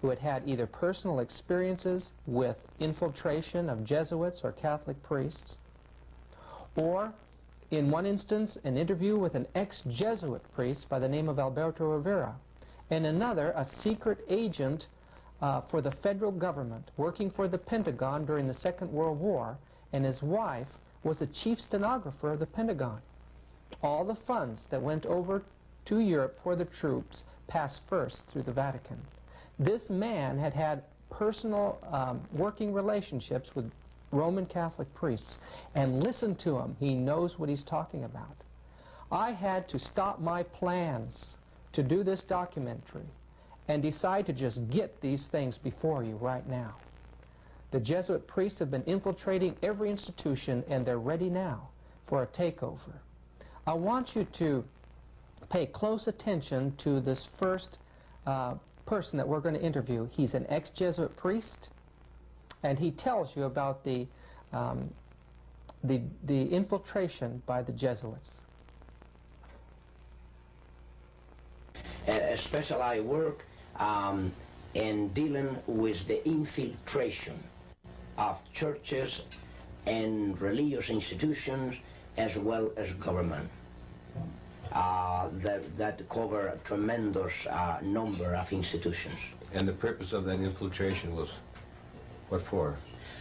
who had had either personal experiences with infiltration of Jesuits or Catholic priests, or in one instance an interview with an ex-Jesuit priest by the name of Alberto Rivera, and another a secret agent for the federal government working for the Pentagon during the Second World War, and his wife was the chief stenographer of the Pentagon. All the funds that went over to Europe for the troops passed first through the Vatican. This man had had personal working relationships with Roman Catholic priests, and listen to him. He knows what he's talking about. I had to stop my plans to do this documentary and decide to just get these things before you right now. The Jesuit priests have been infiltrating every institution, and they're ready now for a takeover. I want you to pay close attention to this first person that we're going to interview. He's an ex-Jesuit priest, and he tells you about the infiltration by the Jesuits. Especially I work in dealing with the infiltration of churches and religious institutions as well as government. That cover a tremendous number of institutions. And the purpose of that infiltration was what for?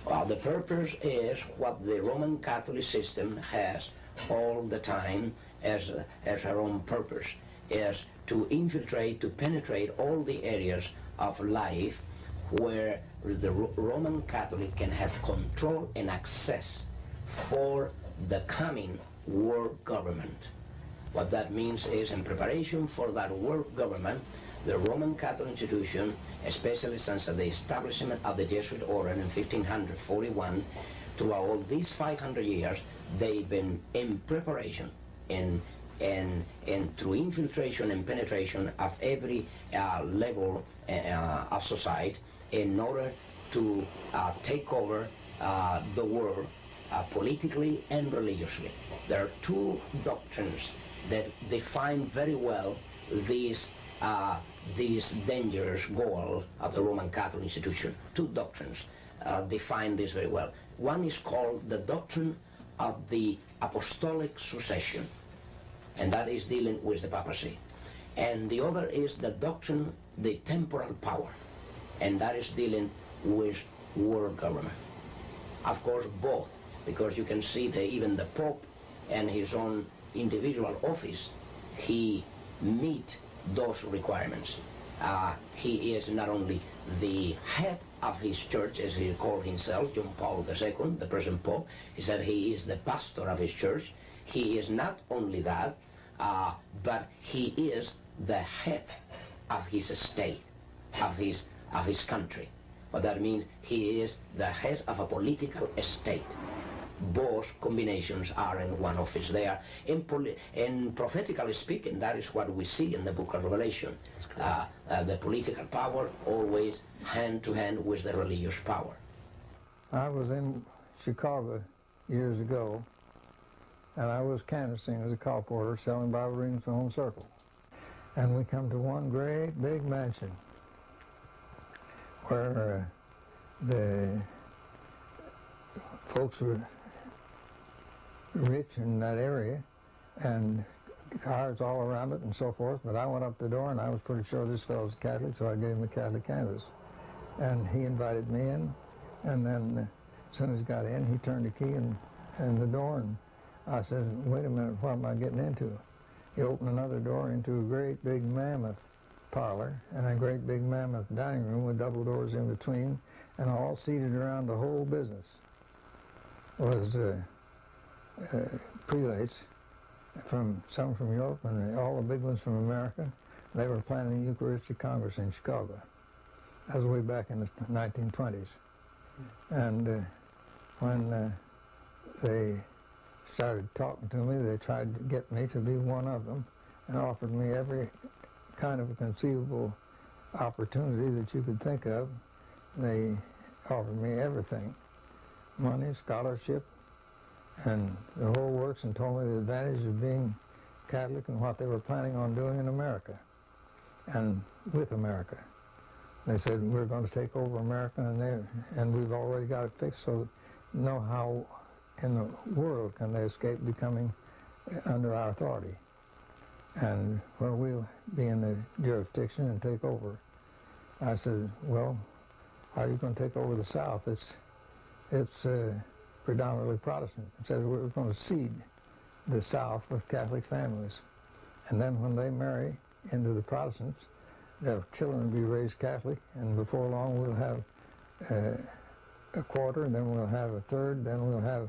Well, the purpose is what the Roman Catholic system has all the time as her own purpose, is to infiltrate, to penetrate all the areas of life where the Roman Catholic can have control and access for the coming world government. What that means is, in preparation for that world government, the Roman Catholic institution, especially since the establishment of the Jesuit order in 1541, to all these 500 years, they've been in preparation and through infiltration and penetration of every level of society in order to take over the world politically and religiously. There are two doctrines that define very well these dangerous goals of the Roman Catholic institution. Two doctrines define this very well. One is called the doctrine of the apostolic succession, and that is dealing with the papacy. And the other is the doctrine, the temporal power, and that is dealing with world government. Of course, both, because you can see that even the Pope and his own individual office, he meet those requirements. He is not only the head of his church, as he called himself, John Paul II, the present Pope. He said he is the pastor of his church. He is not only that, but he is the head of his state, of his country. What that means, he is the head of a political state. Both combinations are in one office there. In prophetically speaking, that is what we see in the book of Revelation. The political power always hand to hand with the religious power. I was in Chicago years ago, and I was canvassing as a colporteur, selling Bible readings for Home Circle. And we come to one great big mansion where the folks were rich in that area, and cars all around it and so forth. But I went up the door, and I was pretty sure this fellow was a Catholic, so I gave him a Catholic canvas. And he invited me in, and then as soon as he got in, he turned the key in the door, and I said, wait a minute, what am I getting into? He opened another door into a great big mammoth parlor and a great big mammoth dining room with double doors in between, and all seated around the whole business was prelates, some from Europe and all the big ones from America. They were planning the Eucharistic Congress in Chicago. That was way back in the 1920s. And when they started talking to me, they tried to get me to be one of them and offered me every kind of a conceivable opportunity that you could think of. They offered me everything, money, scholarship, and the whole works, and told me the advantage of being Catholic and what they were planning on doing in America and with America. They said, we're going to take over America, and we've already got it fixed, so know how in the world can they escape becoming under our authority, and where we'll be in the jurisdiction and take over. I said, well, how are you going to take over the South? It's predominantly Protestant. It says we're going to seed the South with Catholic families, and then when they marry into the Protestants, their children will be raised Catholic, and before long we'll have a quarter, and then we'll have a third, then we'll have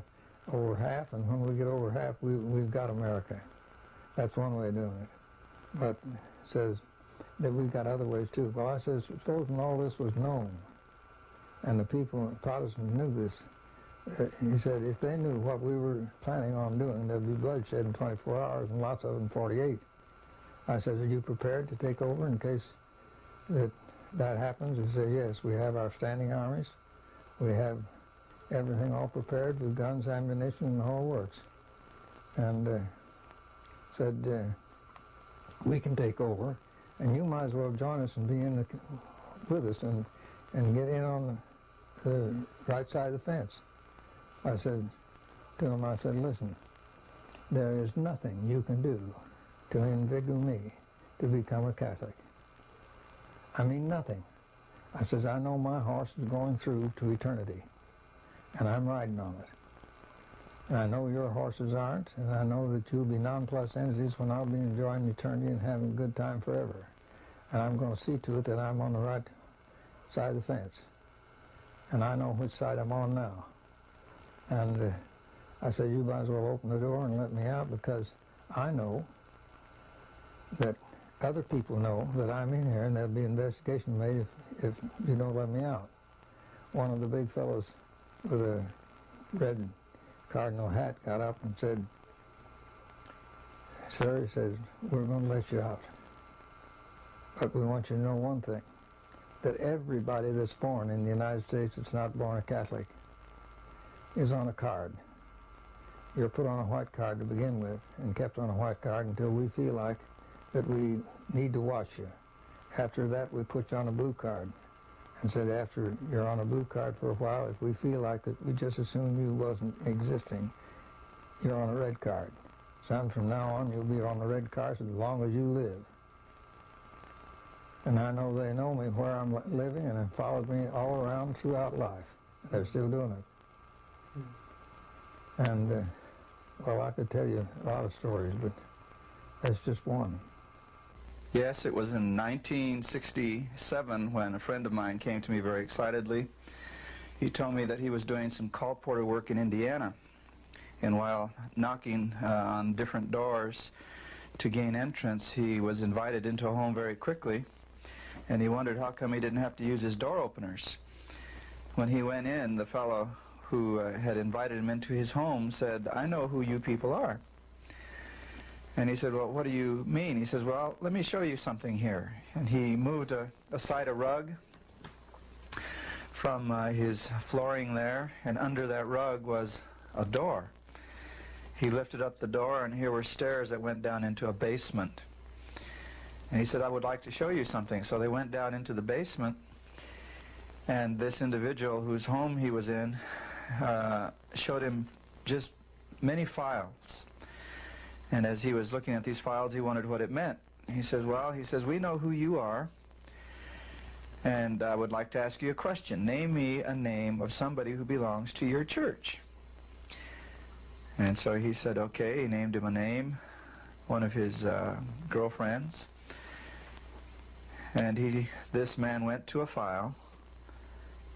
over half, and when we get over half, we've got America. That's one way of doing it. But it says that we've got other ways too. Well, I says, supposing all this was known, and the people, Protestants, knew this, he said, if they knew what we were planning on doing, there'd be bloodshed in 24 hours, and lots of them in 48. I says, are you prepared to take over in case that happens? He said, yes, we have our standing armies. We have everything all prepared with guns, ammunition, and the whole works. And said, we can take over, and you might as well join us and be with us and get in on the right side of the fence. I said to him, I said, listen, there is nothing you can do to inveigle me to become a Catholic. I mean, nothing. I says, I know my horse is going through to eternity, and I'm riding on it. And I know your horses aren't, and I know that you'll be non-plus entities when I'll be enjoying eternity and having a good time forever. And I'm going to see to it that I'm on the right side of the fence. And I know which side I'm on now. And I said, you might as well open the door and let me out, because I know that other people know that I'm in here, and there'll be investigation made if you don't let me out. One of the big fellows with a red cardinal hat got up and said, sir, he says, we're going to let you out. But we want you to know one thing, that everybody that's born in the United States that's not born a Catholic is on a card. You're put on a white card to begin with, and kept on a white card until we feel like that we need to watch you. After that, we put you on a blue card, and said after you're on a blue card for a while, if we feel like it, we just assume you wasn't existing, you're on a red card. Son, from now on, you'll be on the red card as long as you live. And I know they know me where I'm living, and have followed me all around throughout life. They're still doing it. And, well, I could tell you a lot of stories, but that's just one. Yes, it was in 1967 when a friend of mine came to me very excitedly. He told me that he was doing some call porter work in Indiana, and while knocking on different doors to gain entrance, he was invited into a home very quickly, and he wondered how come he didn't have to use his door openers. When he went in, the fellow who had invited him into his home said, I know who you people are. And he said, well, what do you mean? He says, well, let me show you something here. And he moved aside a rug from his flooring there, and under that rug was a door. He lifted up the door, and here were stairs that went down into a basement. And he said, I would like to show you something. So they went down into the basement, and this individual whose home he was in showed him just many files. And as he was looking at these files, he wondered what it meant. He says, well, he says, we know who you are, and I would like to ask you a question. Name me a name of somebody who belongs to your church. And so he said, okay. He named him a name, one of his girlfriends. And this man went to a file,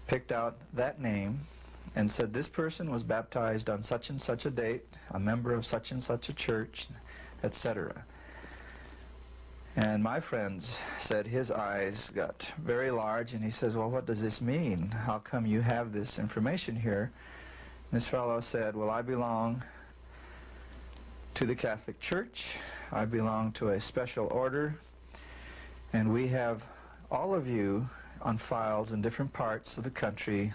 picked out that name, and said this person was baptized on such and such a date, a member of such and such a church, etc. And my friends said his eyes got very large, and he says, well, what does this mean? How come you have this information here? This fellow said, well, I belong to the Catholic Church. I belong to a special order, and we have all of you on files in different parts of the country.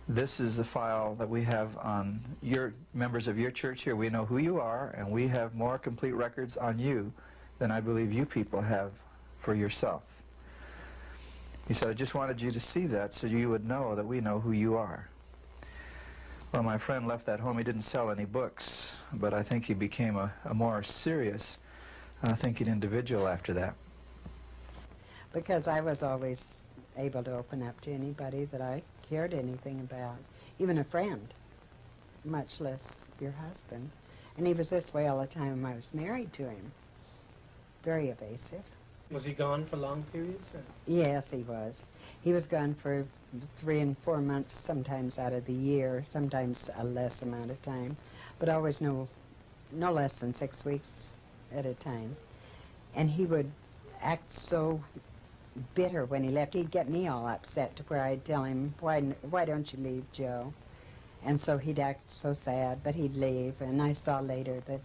This is the file that we have on your members of your church here. We know who you are, and we have more complete records on you than I believe you people have for yourself. He said, I just wanted you to see that so you would know that we know who you are. Well, my friend left that home. He didn't sell any books, but I think he became a more serious thinking individual after that. Because I was always able to open up to anybody that I cared anything about, even a friend, much less your husband. And he was this way all the time I was married to him. Very evasive. Was he gone for long periods? Or? Yes, he was. He was gone for 3 and 4 months, sometimes out of the year, sometimes a less amount of time, but always no less than 6 weeks at a time. And he would act so bitter when he left. He'd get me all upset to where I'd tell him, why don't you leave, Joe? And so he'd act so sad, but he'd leave. And I saw later that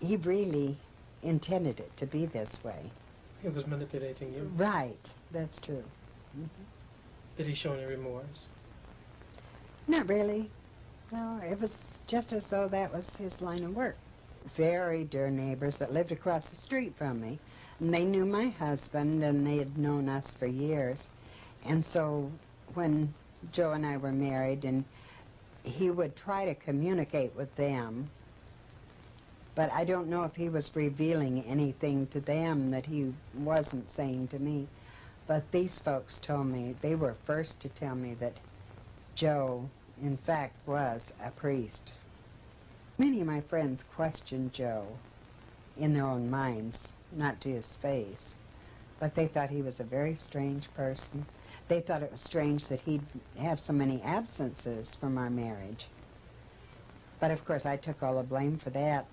he really intended it to be this way. He was manipulating you? Right, that's true. Mm-hmm. Did he show any remorse? Not really. No, it was just as though that was his line of work. Very dear neighbors that lived across the street from me. And they knew my husband, and they had known us for years. And so when Joe and I were married, and he would try to communicate with them, but I don't know if he was revealing anything to them that he wasn't saying to me. But these folks told me, they were first to tell me that Joe, in fact, was a priest. Many of my friends questioned Joe in their own minds, not to his face, but they thought he was a very strange person. They thought it was strange that he'd have so many absences from our marriage. But of course I took all the blame for that,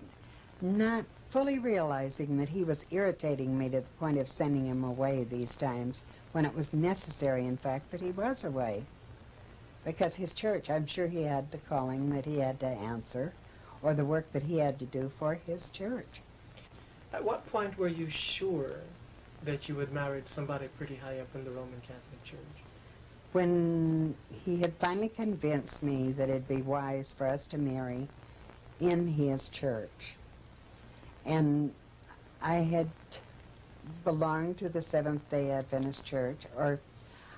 not fully realizing that he was irritating me to the point of sending him away these times when it was necessary, in fact, that he was away. Because his church, I'm sure he had the calling that he had to answer, or the work that he had to do for his church. At what point were you sure that you had married somebody pretty high up in the Roman Catholic Church? When he had finally convinced me that it'd be wise for us to marry in his church. And I had belonged to the Seventh-day Adventist Church, or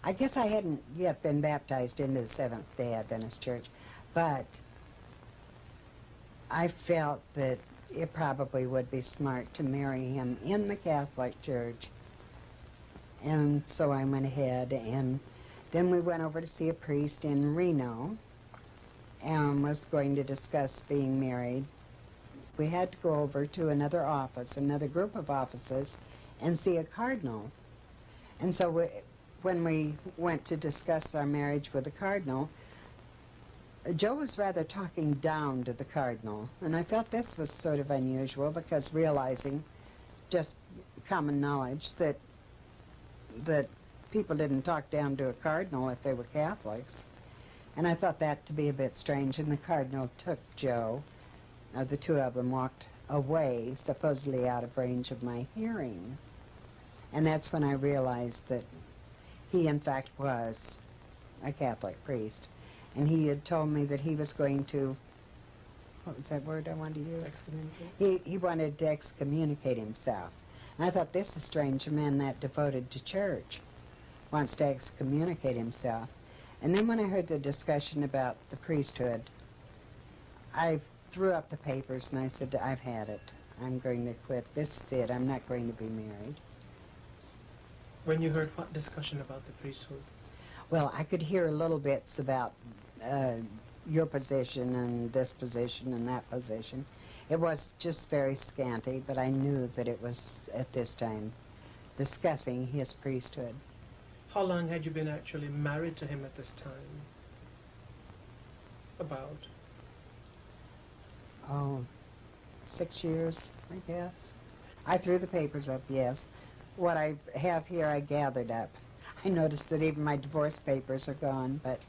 I guess I hadn't yet been baptized into the Seventh-day Adventist Church, but I felt that it probably would be smart to marry him in the Catholic Church. And so I went ahead, and then we went over to see a priest in Reno and was going to discuss being married. We had to go over to another office, another group of offices, and see a cardinal. And so when we went to discuss our marriage with the cardinal, Joe was rather talking down to the cardinal, and I felt this was sort of unusual because realizing, just common knowledge, that people didn't talk down to a cardinal if they were Catholics. And I thought that to be a bit strange, and the cardinal took Joe. The two of them walked away, supposedly out of range of my hearing. And that's when I realized that he, in fact, was a Catholic priest. And he had told me that he was going to, what was that word I wanted to use? Excommunicate? He wanted to excommunicate himself. And I thought, this is strange, a man that devoted to church wants to excommunicate himself. And then when I heard the discussion about the priesthood, I threw up the papers and I said, I've had it. I'm going to quit. This is it. I'm not going to be married. When you heard what discussion about the priesthood? Well, I could hear little bits about your position and this position and that position. It was just very scanty, but I knew that it was, at this time, discussing his priesthood. How long had you been actually married to him at this time? About? Oh, 6 years, I guess. I threw the papers up, yes. What I have here I gathered up. I noticed that even my divorce papers are gone, but